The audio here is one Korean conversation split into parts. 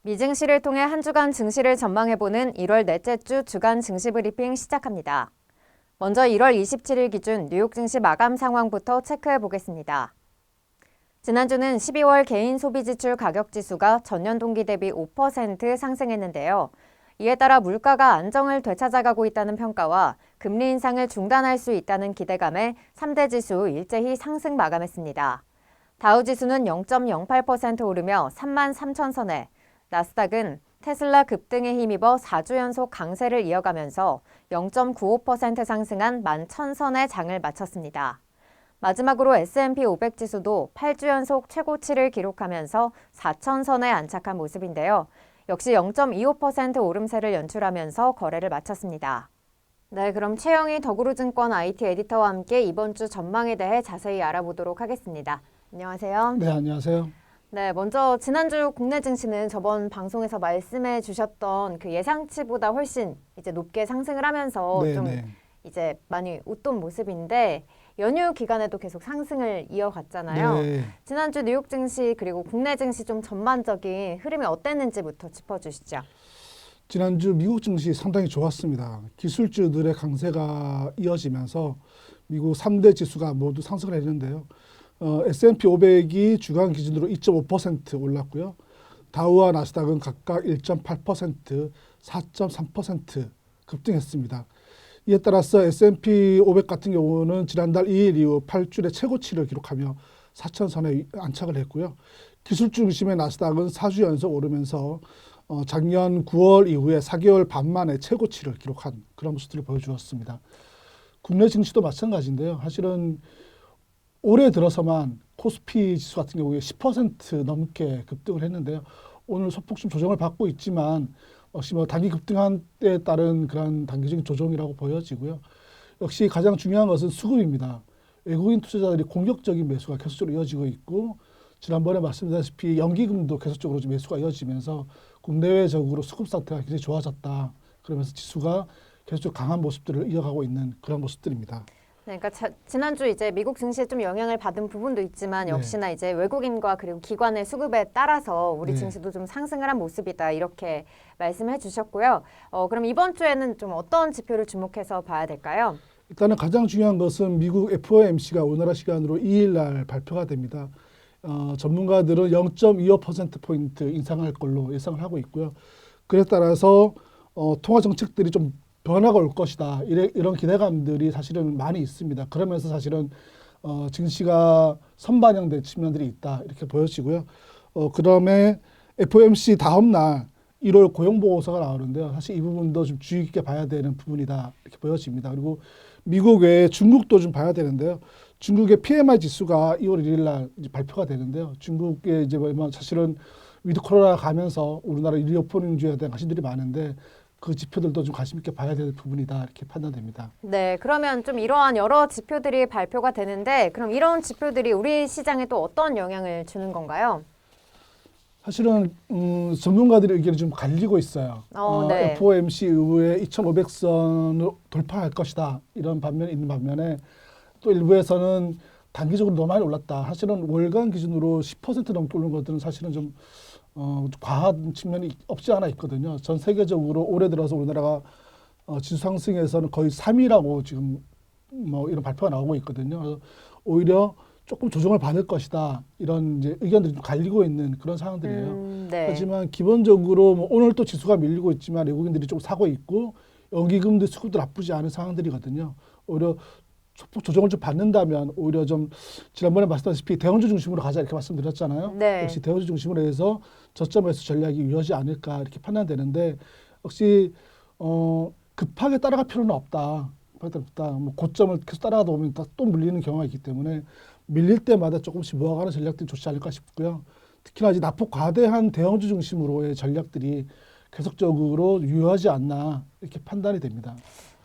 미증시를 통해 한 주간 증시를 전망해보는 1월 넷째 주 주간 증시 브리핑 시작합니다. 먼저 1월 27일 기준 뉴욕 증시 마감 상황부터 체크해 보겠습니다. 지난주는 12월 개인 소비 지출 가격 지수가 전년 동기 대비 5% 상승했는데요. 이에 따라 물가가 안정을 되찾아가고 있다는 평가와 금리 인상을 중단할 수 있다는 기대감에 3대 지수 일제히 상승 마감했습니다. 다우 지수는 0.08% 오르며 33,000선에, 나스닥은 테슬라 급등에 힘입어 4주 연속 강세를 이어가면서 0.95% 상승한 11,000선의 장을 마쳤습니다. 마지막으로 S&P 500 지수도 8주 연속 최고치를 기록하면서 4,000선에 안착한 모습인데요. 역시 0.25% 오름세를 연출하면서 거래를 마쳤습니다. 네, 그럼 최영희 더구로증권 IT 에디터와 함께 이번 주 전망에 대해 자세히 알아보도록 하겠습니다. 안녕하세요. 네, 안녕하세요. 네, 먼저 지난주 국내 증시는 저번 방송에서 말씀해 주셨던 그 예상치보다 훨씬 이제 높게 상승을 하면서 이제 많이 웃돈 모습인데 연휴 기간에도 계속 상승을 이어갔잖아요. 네. 지난주 뉴욕 증시 그리고 국내 증시 좀 전반적인 흐름이 어땠는지부터 짚어주시죠. 지난주 미국 증시 상당히 좋았습니다. 기술주들의 강세가 이어지면서 미국 3대 지수가 모두 상승을 했는데요. S&P 500이 주간 기준으로 2.5% 올랐고요. 다우와 나스닥은 각각 1.8%, 4.3% 급등했습니다. 이에 따라서 S&P 500 같은 경우는 지난달 2일 이후 8주의 최고치를 기록하며 4,000선에 안착을 했고요. 기술주 중심의 나스닥은 4주 연속 오르면서 작년 9월 이후에 4개월 반 만에 최고치를 기록한 그런 모습들을 보여주었습니다. 국내 증시도 마찬가지인데요. 사실은 올해 들어서만 코스피 지수 같은 경우에 10% 넘게 급등을 했는데요. 오늘 소폭 좀 조정을 받고 있지만 역시 단기 급등한 때에 따른 그런 단기적인 조정이라고 보여지고요. 역시 가장 중요한 것은 수급입니다. 외국인 투자자들이 공격적인 매수가 계속적으로 이어지고 있고 지난번에 말씀드렸다시피 연기금도 계속적으로 매수가 이어지면서 국내외적으로 수급 상태가 굉장히 좋아졌다. 그러면서 지수가 계속적으로 강한 모습들을 이어가고 있는 그런 모습들입니다. 네, 그러니까 지난주 이제 미국 증시에 좀 영향을 받은 부분도 있지만 역시나 이제 외국인과 그리고 기관의 수급에 따라서 우리 증시도 좀 상승을 한 모습이다 이렇게 말씀해 주셨고요. 그럼 이번 주에는 좀 어떤 지표를 주목해서 봐야 될까요? 일단은 가장 중요한 것은 미국 FOMC가 우리나라 시간으로 2일 날 발표가 됩니다. 전문가들은 0.25%포인트 인상할 걸로 예상을 하고 있고요. 그에 따라서 통화 정책들이 좀 변화가 올 것이다. 이런 기대감들이 사실은 많이 있습니다. 그러면서 사실은 증시가 선반영된 측면들이 있다. 이렇게 보여지고요. 그다음에 FOMC 다음 날 1월 고용보고서가 나오는데요. 사실 이 부분도 좀 주의 깊게 봐야 되는 부분이다. 이렇게 보여집니다. 그리고 미국 외에 중국도 좀 봐야 되는데요. 중국의 PMI 지수가 2월 1일 날 이제 발표가 되는데요. 중국의 이제 사실은 위드 코로나 가면서 우리나라 인류 오프닝주의에 대한 관심들이 많은데 그 지표들도 좀 관심 있게 봐야 될 부분이다 이렇게 판단됩니다. 네, 그러면 좀 이러한 여러 지표들이 발표가 되는데 그럼 이런 지표들이 우리 시장에 또 어떤 영향을 주는 건가요? 사실은 전문가들의 의견이 좀 갈리고 있어요. 네. FOMC 이후에 2,500선을 돌파할 것이다 이런 반면이 있는 반면에 또 일부에서는 단기적으로 너무 많이 올랐다. 사실은 월간 기준으로 10% 넘게 오른 것들은 사실은 좀 과한 측면이 없지 않아 있거든요. 전 세계적으로 올해 들어서 우리나라가 지수 상승에서는 거의 3위라고 지금 이런 발표가 나오고 있거든요. 그래서 오히려 조금 조정을 받을 것이다. 이런 이제 의견들이 좀 갈리고 있는 그런 상황들이에요. 네. 하지만 기본적으로 오늘 또 지수가 밀리고 있지만 외국인들이 좀 사고 있고 연기금도 수급도 나쁘지 않은 상황들이거든요. 오히려 소폭 조정을 좀 받는다면 오히려 좀 지난번에 말씀드렸다시피 대형주 중심으로 가자 이렇게 말씀드렸잖아요. 네. 역시 대형주 중심으로 해서 저점 매수 전략이 유효하지 않을까 이렇게 판단되는데 역시 급하게 따라갈 필요는 없다. 고점을 계속 따라가다 보면 또 밀리는 경우가 있기 때문에 밀릴 때마다 조금씩 모아가는 전략들이 좋지 않을까 싶고요. 특히나 이제 낙폭 과대한 대형주 중심으로의 전략들이 계속적으로 유효하지 않나 이렇게 판단이 됩니다.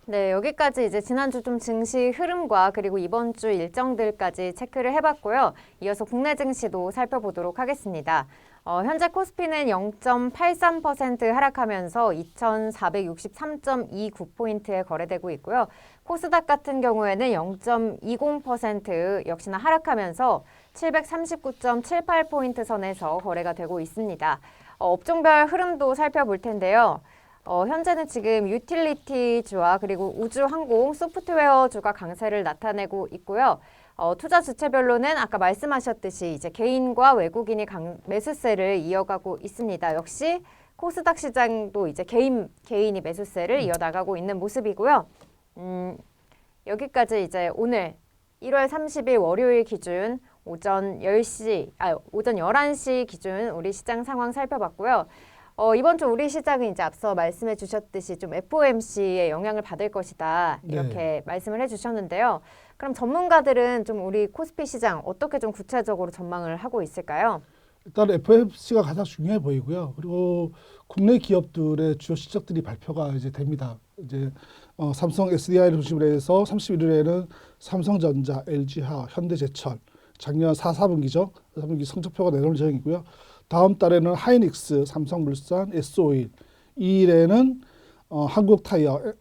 네, 여기까지 이제 지난주 좀 증시 흐름과 그리고 이번 주 일정들까지 체크를 해봤고요. 이어서 국내 증시도 살펴보도록 하겠습니다. 현재 코스피는 0.83% 하락하면서 2,463.29포인트에 거래되고 있고요. 코스닥 같은 경우에는 0.20% 역시나 하락하면서 739.78포인트 선에서 거래가 되고 있습니다. 업종별 흐름도 살펴볼 텐데요. 현재는 지금 유틸리티주와 그리고 우주, 항공, 소프트웨어주가 강세를 나타내고 있고요. 투자 주체별로는 아까 말씀하셨듯이 이제 개인과 외국인이 매수세를 이어가고 있습니다. 역시 코스닥 시장도 이제 개인이 매수세를 이어나가고 있는 모습이고요. 여기까지 이제 오늘 1월 30일 월요일 기준 오전 11시 기준 우리 시장 상황 살펴봤고요. 이번 주 우리 시장은 이제 앞서 말씀해 주셨듯이 좀 FOMC의 영향을 받을 것이다. 이렇게 네. 말씀을 해 주셨는데요. 그럼 전문가들은 좀 우리 코스피 시장 어떻게 좀 구체적으로 전망을 하고 있을까요? 일단 FOMC가 가장 중요해 보이고요. 그리고 국내 기업들의 주요 실적들이 발표가 이제 됩니다. 이제 삼성 SDI를 중심으로 해서 31일에는 삼성전자, LG화학, 현대제철 작년 4분기죠. 4분기 성적표가 내놓을 예정이고요. 다음 달에는 하이닉스, 삼성물산, S-오일, 2일에는 한국타이어,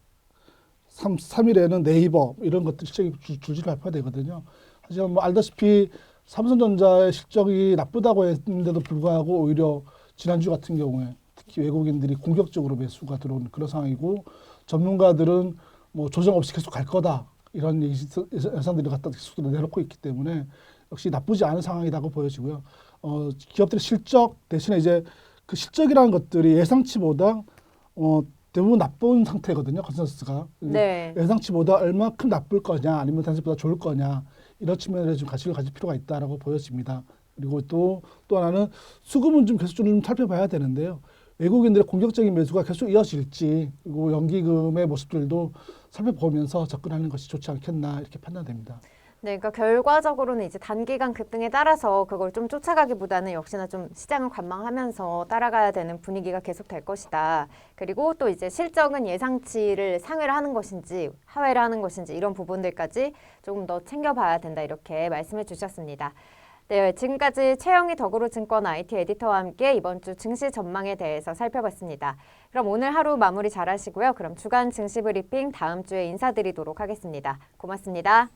3일에는 네이버 이런 것들 실적이 줄줄이 발표가 되거든요. 하지만 뭐 알다시피 삼성전자의 실적이 나쁘다고 했는데도 불구하고 오히려 지난주 같은 경우에 특히 외국인들이 공격적으로 매수가 들어오는 그런 상황이고 전문가들은 뭐 조정 없이 계속 갈 거다 이런 예상들이 갖다 계속 내놓고 있기 때문에 역시 나쁘지 않은 상황이라고 보여지고요. 기업들의 실적 대신에 이제 그 실적이라는 것들이 예상치보다 대부분 나쁜 상태거든요. 컨센서스가. 네. 예상치보다 얼마큼 나쁠 거냐 아니면 단순보다 좋을 거냐 이런 측면에서 좀 가치를 가질 필요가 있다라고 보여집니다. 그리고 또 하나는 수급은 좀 계속 좀 살펴봐야 되는데요. 외국인들의 공격적인 매수가 계속 이어질지 그리고 연기금의 모습들도 살펴보면서 접근하는 것이 좋지 않겠나 이렇게 판단됩니다. 네, 그러니까 결과적으로는 이제 단기간 급등에 따라서 그걸 좀 쫓아가기보다는 역시나 좀 시장을 관망하면서 따라가야 되는 분위기가 계속 될 것이다. 그리고 또 이제 실적은 예상치를 상회를 하는 것인지 하회를 하는 것인지 이런 부분들까지 조금 더 챙겨봐야 된다. 이렇게 말씀해 주셨습니다. 네, 지금까지 최영희 더그로증권 IT 에디터와 함께 이번 주 증시 전망에 대해서 살펴봤습니다. 그럼 오늘 하루 마무리 잘 하시고요. 그럼 주간 증시 브리핑 다음 주에 인사드리도록 하겠습니다. 고맙습니다.